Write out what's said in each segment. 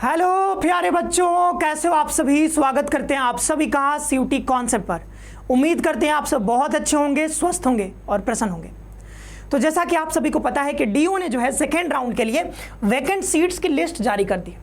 Hello प्यारे बच्चों, कैसे हो आप सभी। स्वागत करते हैं आप सभी का सीयूटी कॉन्सेप्ट पर। उम्मीद करते हैं आप सब बहुत अच्छे होंगे, स्वस्थ होंगे और प्रसन्न होंगे। तो जैसा कि आप सभी को पता है कि डीओ ने जो है सेकेंड राउंड के लिए वैकेंट सीट्स की लिस्ट जारी कर दी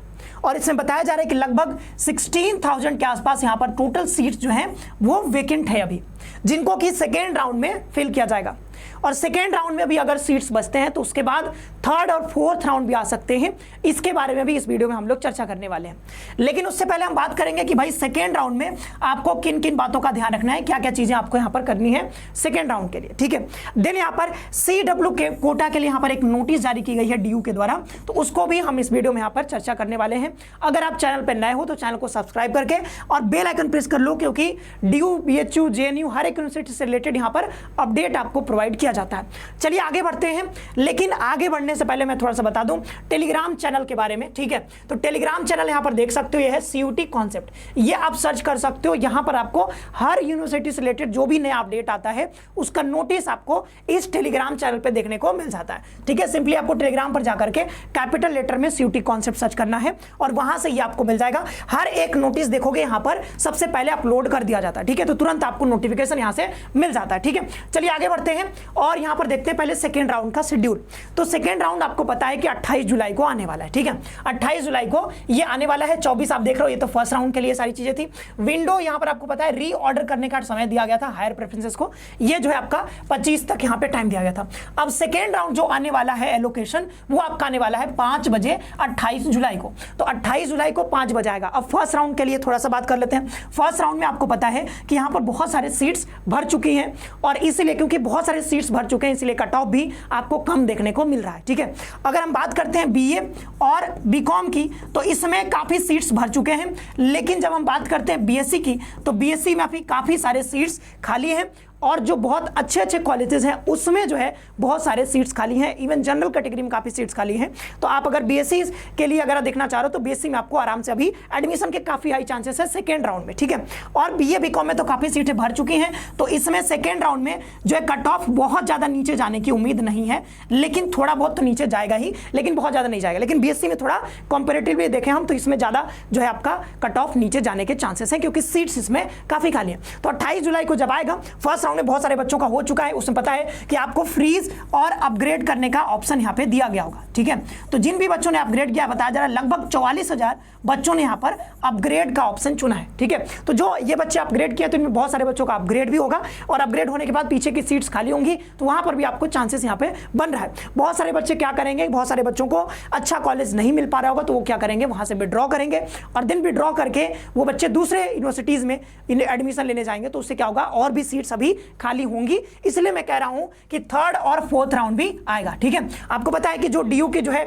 और इसमें बताया जा रहा है कि लगभग 16,000 के आसपास यहाँ पर टोटल सीट्स जो हैं वो वैकेंट है अभी, जिनको कि सेकेंड राउंड में फिल किया जाएगा। और सेकेंड राउंड में भी अगर सीट्स बचते हैं तो उसके बाद थर्ड और फोर्थ राउंड भी आ सकते हैं। इसके बारे में भी इस वीडियो में हम लोग चर्चा करने वाले हैं। लेकिन उससे पहले हम बात करेंगे कि भाई सेकेंड राउंड में आपको किन किन बातों का ध्यान रखना है, क्या क्या चीजें आपको यहाँ पर करनी है सेकेंड राउंड के लिए, ठीक है। देन यहाँ पर CW के कोटा के लिए यहाँ पर एक नोटिस जारी की गई है DU के द्वारा, तो उसको भी हम इस वीडियो में यहाँ पर चर्चा करने वाले हैं। अगर आप चैनल पर नए हो तो चैनल को सब्सक्राइब करके और बेल आइकन प्रेस कर लो, क्योंकि DU, BHU, JNU हर एक यूनिवर्सिटी से रिलेटेड यहाँ पर अपडेट आपको प्रोवाइड किया जाता है। चलिए आगे बढ़ते हैं। लेकिन आगे बढ़ने से पहले मैं थोड़ा सा बता दूं टेलीग्राम चैनल के बारे में, ठीक है। तो टेलीग्राम चैनल यहां पर देख सकते हो, ये है सीयूटी कॉन्सेप्ट। ये आप सर्च कर सकते हो। यहां पर आपको हर यूनिवर्सिटी से रिलेटेड जो भी नया अपडेट आता है उसका नोटिस आपको इस टेलीग्राम चैनल पे देखने को मिल जाता है, ठीक है। सिंपली आपको टेलीग्राम पर जाकर के कैपिटल लेटर में सीयूटी कॉन्सेप्ट सर्च करना है और वहां से ये आपको मिल जाएगा। हर एक नोटिस देखोगे यहां पर सबसे पहले अपलोड कर दिया जाता है, ठीक है। तो तुरंत आपको नोटिफिकेशन यहां से मिल जाता है, ठीक है। चलिए आगे बढ़ते हैं और यहां पर देखते हैं पहले सेकेंड राउंड का शेड्यूल। तो सेकेंड राउंड आपको पता है कि 28 जुलाई को आने वाला है, ठीक है। 28 जुलाई को ये आने वाला है। 24 आप देख रहे हो, ये तो फर्स्ट राउंड के लिए सारी चीजें थी। विंडो यहां पर आपको पता है रीऑर्डर करने का समय दिया गया था हायर प्रेफरेंसेस को, ये जो है आपका 25 तक यहां पे टाइम दिया गया था। अब सेकेंड राउंड जो आने वाला है एलोकेशन, वो आपका आने वाला है 5 बजे 28 जुलाई को। तो 28 जुलाई को 5 बजे आएगा। अब फर्स्ट राउंड के लिए थोड़ा सा बात कर लेते हैं। फर्स्ट राउंड में आपको पता है कि यहां पर बहुत सारे सीट्स भर चुकी हैं और इसीलिए, क्योंकि बहुत सारे सीट्स भर चुके हैं, इसलिए कट ऑफ भी आपको कम देखने को मिल रहा है, ठीक है। अगर हम बात करते हैं बीए और बीकॉम की, तो इसमें काफी सीट्स भर चुके हैं। लेकिन जब हम बात करते हैं बीएससी की, तो बीएससी में भी काफी सारे सीट्स खाली हैं और जो बहुत अच्छे अच्छे कॉलेजेस हैं उसमें जो है बहुत सारे सीट्स खाली हैं। इवन जनरल कैटेगरी में काफ़ी सीट्स खाली हैं। तो आप अगर बीएससी के लिए अगर देखना चाह रहे हो तो बीएससी में आपको आराम से अभी एडमिशन के काफ़ी हाई चांसेस है सेकेंड राउंड में, ठीक है। और बीए बीकॉम में तो काफ़ी सीटें भर चुकी हैं, तो इसमें सेकेंड राउंड में जो है कट ऑफ बहुत ज़्यादा नीचे जाने की उम्मीद नहीं है। लेकिन थोड़ा बहुत तो नीचे जाएगा ही, लेकिन बहुत ज़्यादा नहीं जाएगा। लेकिन बीएससी में थोड़ा कंपेरेटिवली देखें हम तो इसमें ज़्यादा जो है आपका कट ऑफ नीचे जाने के चांसेस हैं, क्योंकि सीट्स इसमें काफ़ी खाली हैं। तो 28 जुलाई को जब आएगा, फर्स्ट राउंड में बहुत सारे बच्चों का हो चुका है, उसमें पता है कि आपको फ्रीज और अपग्रेड करने का ऑप्शन यहां पे दिया गया होगा, ठीक है। तो जिन भी बच्चों ने अपग्रेड किया, बताया जा रहा है लगभग 44,000 बच्चों ने यहां पर अपग्रेड का ऑप्शन चुना है, ठीक है। तो जो ये बच्चे अपग्रेड किया, तो इनमें बहुत सारे बच्चों का अपग्रेड भी होगा और अपग्रेड होने के बाद पीछे की सीट्स खाली होंगी, तो वहां पर भी आपको चांसेस यहां पे बन रहा है। बहुत सारे बच्चे क्या करेंगे, बहुत सारे बच्चों को अच्छा कॉलेज नहीं मिल पा रहा होगा, तो वो क्या करेंगे, वहां से विड्रॉ करेंगे और देन विड्रॉ करके वो बच्चे दूसरे यूनिवर्सिटीज में एडमिशन लेने जाएंगे। तो उससे क्या होगा, और भी सीट्स अभी खाली होंगी। इसलिए मैं कह रहा हूं कि थर्ड और फोर्थ राउंड भी आएगा, ठीक है। आपको पता है कि जो डीयू की जो है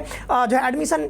एडमिशन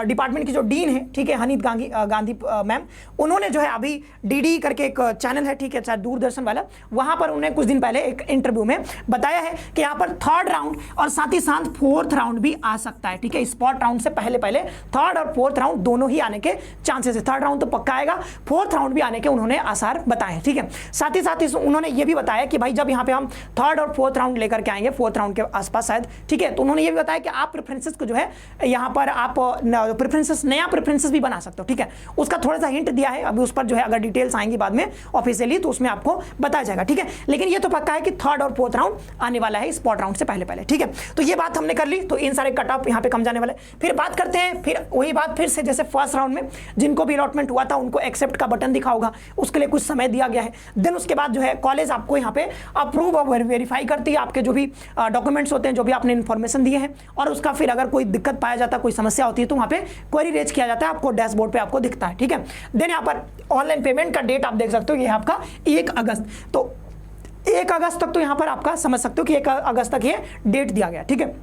डिपार्टमेंट की जो डीन है, ठीक है, हनीत गांधी मैम, उन्होंने जो है अभी डीडी करके एक चैनल है, ठीक है, चाहे दूरदर्शन वाला, वहां पर उन्होंने कुछ दिन पहले एक इंटरव्यू में बताया है कि यहां पर थर्ड राउंड और साथ ही साथ फोर्थ राउंड भी आ सकता है, ठीक है। स्पॉट राउंड से पहले पहले थर्ड और फोर्थ राउंड दोनों ही आने के चांसेस है। थर्ड राउंड तो पक्का आएगा, फोर्थ राउंड भी आने के उन्होंने आसार बताए, ठीक है। साथ ही उन्होंने ये भी बताया कि भाई जब यहां पे हम थर्ड और फोर्थ राउंड लेकर के आएंगे, फोर्थ राउंड के आसपास शायद, ठीक है, तो उन्होंने ये भी बताया कि आप प्रेफरेंसेस को जो है यहां पर आप प्रेफरेंसेस, नया प्रेफरेंसेस भी बना सकते हो, ठीक है। उसका थोड़ा सा हिंट दिया है, अभी उस पर जो है अगर डिटेल्स आएंगी बाद में ऑफिशियली तो उसमें आपको बताया जाएगा, ठीक है। लेकिन ये तो पक्का है कि थर्ड और फोर्थ राउंड आने वाला है स्पॉट राउंड से पहले पहले, ठीक है। तो ये बात हमने कर ली, तो इन सारे कट ऑफ यहां पे कम जाने वाले। फिर बात करते हैं, फिर वही बात फिर से, जैसे फर्स्ट राउंड में जिनको भी अलॉटमेंट हुआ था उनको एक्सेप्ट का बटन दिखा होगा, उसके लिए कुछ समय दिया गया है। देन उसके बाद जो है कॉलेज आपको यहाँ पे अप्रूव और वेरीफाई करती है आपके जो भी डॉक्यूमेंट्स होते हैं, जो भी आपने इन्फॉर्मेशन दिए हैं, और उसका फिर अगर कोई दिक्कत पाया जाता है, कोई समस्या होती है, तो वहाँ पे क्वेरी रेज किया जाता है, आपको डैशबोर्ड पे आपको दिखता है, ठीक है। देन यहाँ पर ऑनलाइन पेमेंट का डेट आप देख सकते हो, ये आपका 1 अगस्त। तो 1 अगस्त तक तो यहाँ पर आपका समझ सकते हो कि 1 अगस्त तक ये डेट दिया गया, ठीक है,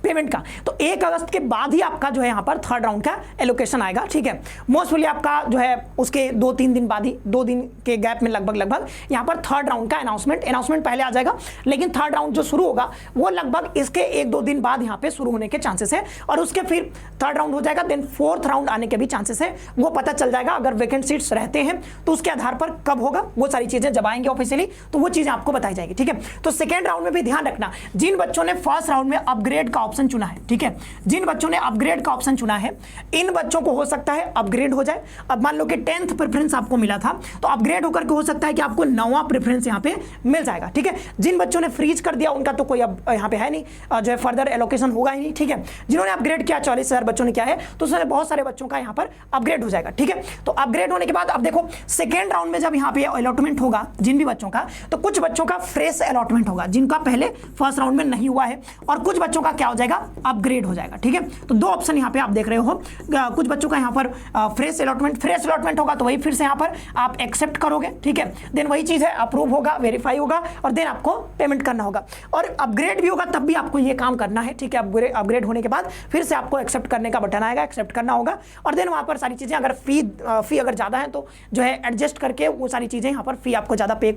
पेमेंट का। तो 1 अगस्त के बाद ही आपका जो है यहाँ पर थर्ड राउंड का एलोकेशन आएगा, ठीक है। मोस्टली आपका जो है उसके 2-3 दिन बाद ही, 2 दिन के गैप में लगभग यहाँ पर थर्ड राउंड का अनाउंसमेंट पहले आ जाएगा। लेकिन थर्ड राउंड जो शुरू होगा वो लगभग इसके 1-2 दिन बाद यहाँ पे शुरू होने के चांसेस है और उसके फिर थर्ड राउंड हो जाएगा। देन फोर्थ राउंड आने के भी चांसेस है, वो पता चल जाएगा अगर वैकेंट सीट्स रहते हैं तो उसके आधार पर कब होगा, वो सारी चीजें जब आएंगे ऑफिशियली तो वो चीजें आपको बताई जाएगी, ठीक है। तो सेकेंड राउंड में भी ध्यान रखना, जिन बच्चों ने फर्स्ट राउंड में अपग्रेड का ऑप्शन चुना है, ठीक है, जिन बच्चों ने अपग्रेड का ऑप्शन चुना है, इन बच्चों को हो सकता है अपग्रेड हो जाए। अब मान लो कि 10th प्रेफरेंस आपको मिला था, तो अपग्रेड होकर के हो सकता है कि आपको 9वां प्रेफरेंस यहाँ पे मिल जाएगा, ठीक है। जिन बच्चों ने फ्रीज कर दिया उनका तो कोई अब यहाँ पे है नहीं, जो है फर्दर एलोकेशन होगा ही नहीं, ठीक है। जिन्होंने अपग्रेड किया 40,000 बच्चों ने किया है, तो उसमें बहुत सारे बच्चों का यहाँ पर अपग्रेड हो जाएगा, ठीक है। तो अपग्रेड होने के बाद अब देखो सेकेंड राउंड में जब यहाँ पे अलॉटमेंट होगा जिन भी बच्चों का, तो कुछ बच्चों का फ्रेश अलॉटमेंट होगा जिनका पहले फर्स्ट राउंड में नहीं हुआ है, और कुछ बच्चों का क्या हो जाएगा, अपग्रेड हो जाएगा, ठीक है। तो दो ऑप्शन यहाँ पे आप देख रहे हो, कुछ बच्चों का यहाँ पर फ्रेश अलॉटमेंट होगा, तो वही फिर से यहाँ पर आप एक्सेप्ट करोगे, ठीक है। देन वही चीज है, अप्रूव होगा, वेरीफाई होगा, और देन आपको पेमेंट करना होगा। और अपग्रेड भी होगा तब भी आपको ये काम करना है, ठीक है। अपग्रेड होने के बाद फिर से आपको एक्सेप्ट करने का बटन आएगा, एक्सेप्ट करना होगा, और देन वहाँ पर सारी चीजें, अगर फी अगर ज्यादा है तो जो है एडजस्ट करके वो सारी चीजें यहाँ पर फी आपको ज्यादा पे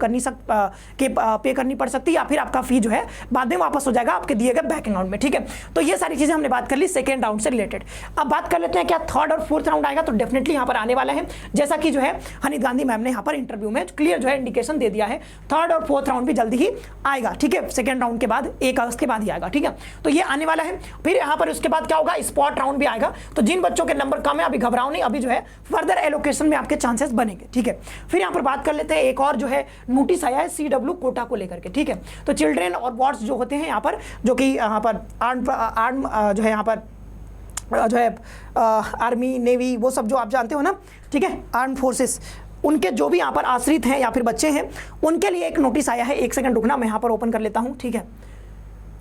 करनी पड़ सकती है, या फिर आपका फी जो है बाद में वापस हो जाएगा आपके दिए गए बैंक अकाउंट में, ठीक है। तो ये सारी चीजें हमने बात कर ली सेकेंड राउंड से रिलेटेड। अब बात कर लेते हैं क्या थर्ड और फोर्थ राउंड आएगा, तो डेफिनेटली यहाँ पर आने वाला है, जैसा कि जो है हनीत गांधी मैम ने यहाँ पर इंटरव्यू में क्लियर जो है इंडिकेशन दे दिया है, थर्ड और फोर्थ राउंड भी जल्दी ही आएगा, ठीक है। सेकेंड राउंड के बाद 1 अगस्त के बाद ही आएगा, ठीक है। तो ये आने वाला है। फिर यहाँ पर उसके बाद क्या होगा, स्पॉट राउंड भी आएगा। तो जिन बच्चों के नंबर कम है अभी घबराओ नहीं, अभी जो है फर्दर एलोकेशन में आपके चांसेस बनेंगे, ठीक है। फिर यहाँ पर बात कर लेते हैं, एक और जो है नोटिस आया है CW कोटा को लेकर के, ठीक है। तो चिल्ड्रेन और वार्ड्स जो होते हैं यहाँ पर, जो कि यहाँ पर आर्म जो है यहाँ पर जो है आर्मी नेवी वो सब जो आप जानते हो ना, ठीक है, आर्म फोर्सेस, उनके जो भी यहाँ पर आश्रित हैं या फिर बच्चे हैं, उनके लिए एक नोटिस आया है। 1 सेकंड रुकना, मैं यहाँ पर ओपन कर लेता हूँ, ठीक है,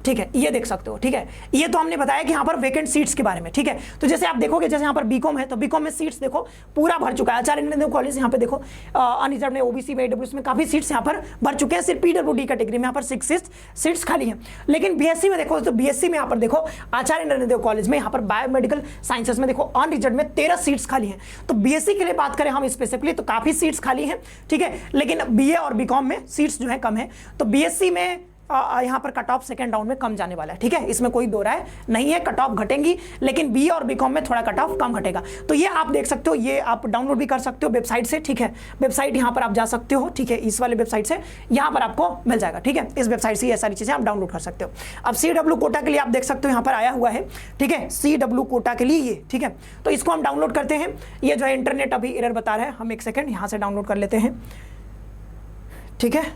ठीक है, ये देख सकते हो, ठीक है। ये तो हमने बताया कि यहाँ पर वेकेंट सीट्स के बारे में, ठीक है। तो जैसे आप देखोगे, जैसे यहाँ पर बीकॉम है, तो बीकॉम में सीट्स देखो पूरा भर चुका है। आचार्य नरेंद्र कॉलेज यहाँ पे देखो अनरिजर्व में, ओबीसी में, AWS में काफी सीट्स यहाँ पर भर चुके हैं। सिर्फ PWD कैटेगरी में यहाँ पर 6 सीट्स खाली हैं। लेकिन BSc में देखो, तो BSc में यहाँ पर देखो आचार्य नरेंद्र कॉलेज में, यहाँ पर बायोमेडिकल साइंसेस में देखो अनरिजर्व में 13 सीट्स खाली हैं। तो BSc के लिए बात करें हम स्पेसिफिकली, तो काफी सीट्स खाली हैं, ठीक है। लेकिन BA और बीकॉम में सीट्स जो है कम है। तो BSc में यहाँ पर कट ऑफ सेकेंड राउंड में कम जाने वाला है, ठीक है, इसमें कोई दो राय नहीं है। कट ऑफ घटेंगी, लेकिन BA और बीकॉम में थोड़ा कट ऑफ कम घटेगा। तो ये आप देख सकते हो, ये आप डाउनलोड भी कर सकते हो वेबसाइट से, ठीक है। वेबसाइट यहाँ पर आप जा सकते हो, ठीक है, इस वाले वेबसाइट से यहाँ पर आपको मिल जाएगा, ठीक है। इस वेबसाइट से ये सारी चीजें आप डाउनलोड कर सकते हो। अब CW कोटा के लिए आप देख सकते हो यहाँ पर आया हुआ है, ठीक है, CW कोटा के लिए ये, ठीक है। तो इसको हम डाउनलोड करते हैं। ये जो है इंटरनेट अभी एरर बता रहा है, हम 1 सेकेंड यहाँ से डाउनलोड कर लेते हैं, ठीक है,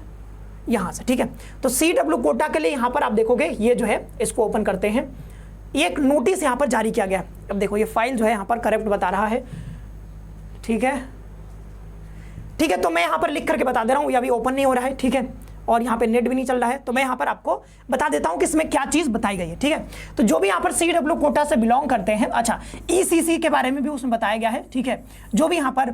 यहाँ से, ठीक है। तो CW कोटा के लिए यहाँ पर आप देखोगे, ये जो है इसको ओपन करते हैं, ये एक नोटिस यहाँ पर जारी किया गया। अब देखो ये फाइल जो है यहाँ पर करेक्ट बता रहा है, ठीक है, ठीक है। तो मैं यहाँ पर लिख करके बता दे रहा हूँ, ये अभी ओपन नहीं हो रहा है, ठीक है, और यहाँ पे नेट भी नहीं चल रहा है। तो मैं यहाँ पर आपको बता देता हूँ कि इसमें क्या चीज बताई गई है, ठीक है। तो जो भी यहाँ पर CW कोटा से बिलोंग करते हैं, अच्छा ECC के बारे में भी उसमें बताया गया है, ठीक है। जो भी यहाँ पर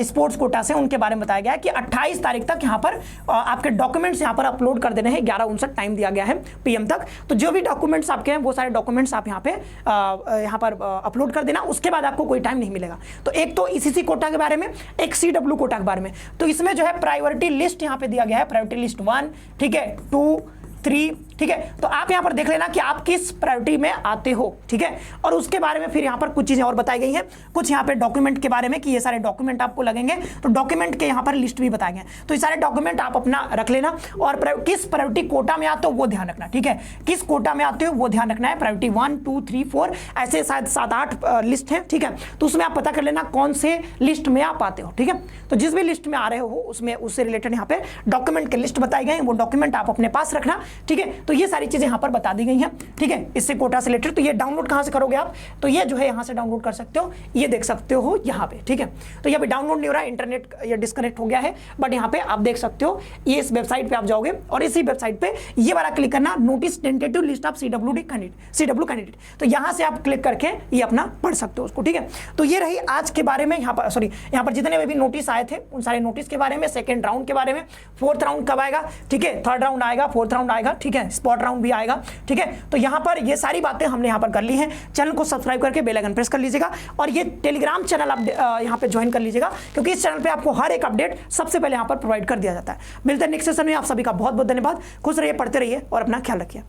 स्पोर्ट्स कोटा से उनके बारे में बताया गया है कि 28 तारीख तक यहाँ पर आपके डॉक्यूमेंट्स यहाँ पर अपलोड कर देने हैं। 11:59 टाइम दिया गया है PM तक। तो जो भी डॉक्यूमेंट्स आपके हैं वो सारे डॉक्यूमेंट्स आप यहाँ पे यहाँ पर अपलोड कर देना, उसके बाद आपको कोई टाइम नहीं मिलेगा। तो एक तो ECC कोटा के बारे में, एक CW कोटा के बारे में। तो इसमें जो है प्रायोरिटी लिस्ट यहाँ पे दिया गया है, प्रायोरिटी लिस्ट 1, ठीक है, 2, 3, ठीक है। तो आप यहां पर देख लेना कि आप किस प्रायोरिटी में आते हो, ठीक है। और उसके बारे में फिर यहां पर कुछ चीजें और बताई गई हैं, कुछ यहां पे डॉक्यूमेंट के बारे में कि ये सारे डॉक्यूमेंट आपको लगेंगे। तो डॉक्यूमेंट के यहां पर लिस्ट भी बताए गए। तो ये सारे डॉक्यूमेंट आप अपना रख लेना, और किस प्रायोरिटी कोटा में आते हो वो ध्यान रखना, ठीक है। किस कोटा में आते हो वो ध्यान रखना है। प्रायोरिटी 1, 2, 3, 4 ऐसे शायद 7-8 लिस्ट है, ठीक है। तो उसमें आप पता कर लेना कौन से लिस्ट में आप आते हो, ठीक है। तो जिस भी लिस्ट में आ रहे हो उसमें उससे रिलेटेड यहाँ पे डॉक्यूमेंट के लिस्ट बताई गए, वो डॉक्यूमेंट आप अपने पास रखना, ठीक है। तो ये सारी चीजें यहाँ पर बता दी गई हैं, ठीक है, इससे कोटा से रिलेटेड। तो ये डाउनलोड कहाँ से करोगे आप, तो ये जो है यहाँ से डाउनलोड कर सकते हो, ये देख सकते हो यहाँ पे, ठीक है। तो ये अभी डाउनलोड नहीं हो रहा है, इंटरनेट ये डिस्कनेक्ट हो गया है, बट यहाँ पे आप देख सकते हो, ये इस वेबसाइट पे आप जाओगे और इसी वेबसाइट पे ये वाला क्लिक करना, notice tentative list of CW candidate. तो यहाँ से आप क्लिक करके ये अपना पढ़ सकते हो उसको, ठीक है। तो ये रही आज के बारे में, यहाँ पर सॉरी यहाँ पर जितने भी नोटिस आए थे उन सारे नोटिस के बारे में, सेकंड राउंड के बारे में, फोर्थ राउंड कब आएगा, ठीक है, थर्ड राउंड आएगा, फोर्थ राउंड आएगा, ठीक है, स्पॉट राउंड भी आएगा, ठीक है। तो यहाँ पर ये सारी बातें हमने यहाँ पर कर ली हैं। चैनल को सब्सक्राइब करके बेल आइकन प्रेस कर लीजिएगा, और ये टेलीग्राम चैनल आप यहाँ पे ज्वाइन कर लीजिएगा, क्योंकि इस चैनल पे आपको हर एक अपडेट सबसे पहले यहाँ पर प्रोवाइड कर दिया जाता है। मिलते हैं नेक्स्ट सेशन में। आप सभी का बहुत बहुत धन्यवाद। खुश रहिए, पढ़ते रहिए और अपना ख्याल रखिए।